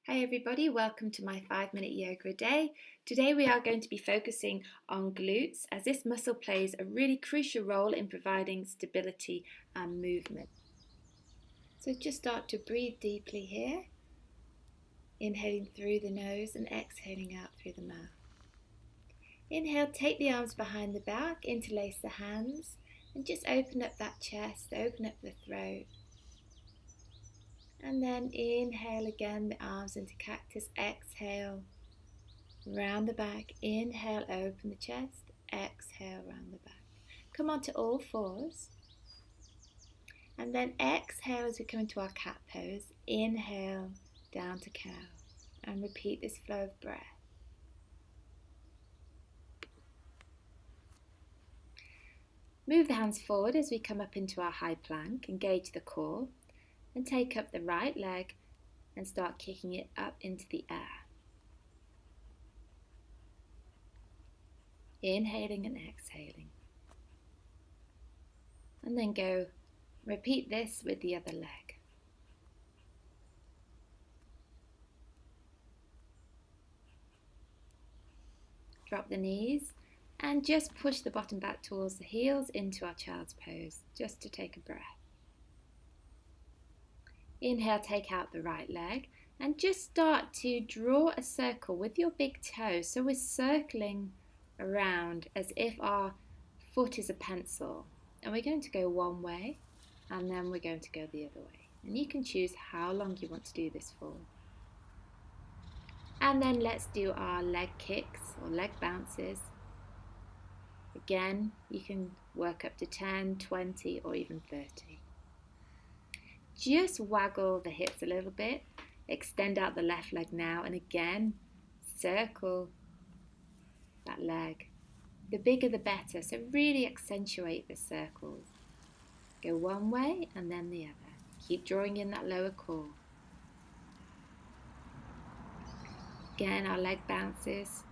Hi everybody, welcome to my 5-minute yoga a day. Today we are going to be focusing on glutes as this muscle plays a really crucial role in providing stability and movement. So just start to breathe deeply here, inhaling through the nose and exhaling out through the mouth. Inhale, take the arms behind the back, interlace the hands and just open up that chest, open up the throat. And then inhale again, the arms into cactus, exhale, round the back, inhale, open the chest, exhale, round the back. Come on to all fours. And then exhale as we come into our cat pose, inhale, down to cow. And repeat this flow of breath. Move the hands forward as we come up into our high plank, engage the core. And take up the right leg and start kicking it up into the air. Inhaling and exhaling. And then repeat this with the other leg. Drop the knees and just push the bottom back towards the heels into our child's pose, just to take a breath. Inhale, take out the right leg and just start to draw a circle with your big toe. So we're circling around as if our foot is a pencil. And we're going to go one way and then we're going to go the other way. And you can choose how long you want to do this for. And then let's do our leg kicks or leg bounces. Again, you can work up to 10, 20 or even 30. Just waggle the hips a little bit, extend out the left leg now, and again, circle that leg. The bigger the better, so really accentuate the circles. Go one way and then the other. Keep drawing in that lower core. Again, our leg bounces.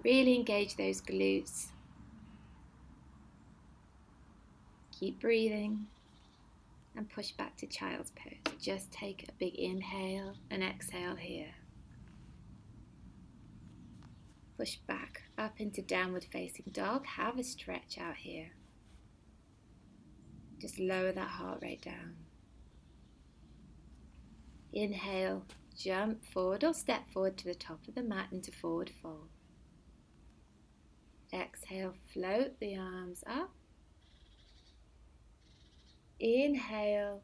Really engage those glutes. Keep breathing. And push back to child's pose. Just take a big inhale and exhale here. Push back up into downward facing dog. Have a stretch out here. Just lower that heart rate down. Inhale, jump forward or step forward to the top of the mat into forward fold. Exhale, float the arms up. Inhale,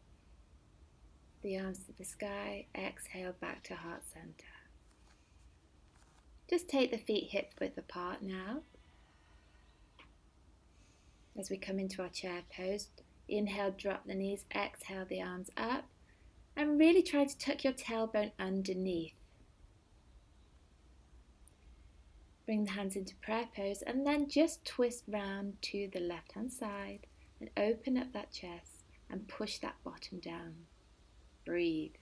the arms to the sky, exhale back to heart center. Just take the feet hip width apart now. As we come into our chair pose, inhale, drop the knees, exhale the arms up, and really try to tuck your tailbone underneath. Bring the hands into prayer pose and then just twist round to the left hand side and open up that chest. And push that bottom down. Breathe.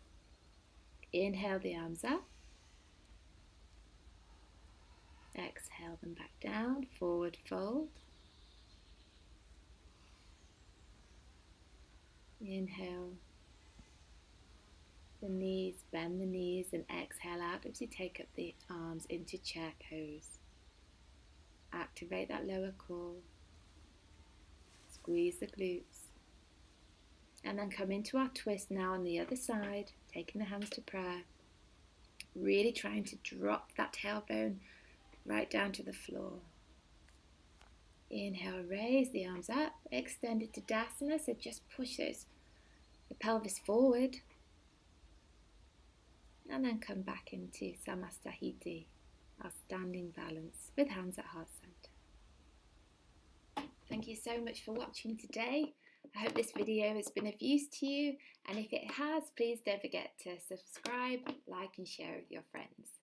Inhale the arms up. Exhale them back down. Forward fold. Inhale the knees, bend the knees and exhale out as you take up the arms into chair pose. Activate that lower core. Squeeze the glutes. And then come into our twist now on the other side, taking the hands to prayer. Really trying to drop that tailbone right down to the floor. Inhale, raise the arms up, extend it to Tadasana, so just push the pelvis forward. And then come back into Samastahiti, our standing balance with hands at heart center. Thank you so much for watching today. I hope this video has been of use to you, and if it has, please don't forget to subscribe, like and share with your friends.